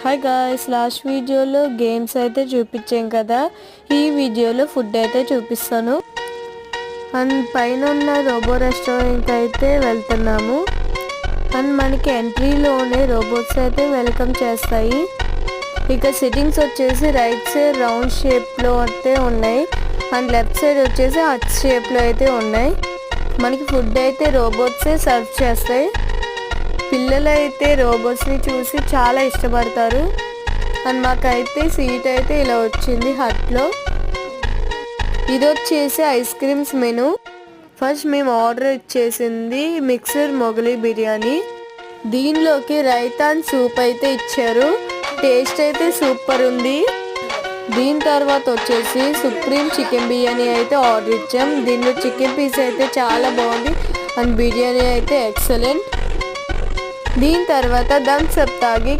Hi guys, last వీడియోలో games అయితే చూపించాం కదా. ఈ వీడియోలో ఫుడ్ అయితే చూపిస్తాను. అండ్ పైన ఉన్న రోబో రెస్టారెంట్ అయితే వెళ్తున్నాము. అండ్ మనకి ఎంట్రీలోనే రోబోట్స్ అయితే వెల్కమ్ చేస్తాయి. ఇక సిట్టింగ్స్ వచ్చేసి రైట్ సైడ్ రౌండ్ షేప్లో అయితే ఉన్నాయి. అండ్ లెఫ్ట్ సైడ్ వచ్చేసి హార్ట్ షేప్లో అయితే ఉన్నాయి. మనకి ఫుడ్ అయితే రోబోట్సే సర్వ్ చేస్తాయి. పిల్లలు అయితే రోబోట్స్ని చూసి చాలా ఇష్టపడతారు. అండ్ మాకైతే సీట్ అయితే ఇలా వచ్చింది హట్లో. ఇది వచ్చేసి ఐస్ క్రీమ్స్ మెనూ. ఫస్ట్ మేము ఆర్డర్ ఇచ్చేసింది మిక్సర్ మొగలీ బిర్యానీ. దీనిలోకి రైతా అండ్ సూప్ అయితే ఇచ్చారు. టేస్ట్ అయితే సూపర్ ఉంది. దీని తర్వాత వచ్చేసి సుప్రీం చికెన్ బిర్యానీ అయితే ఆర్డర్ ఇచ్చాం. దీనిలో చికెన్ పీస్ అయితే చాలా బాగుంది అండ్ బిర్యానీ అయితే ఎక్సలెంట్. దీని తర్వాత థమ్స్ అప్ తాగి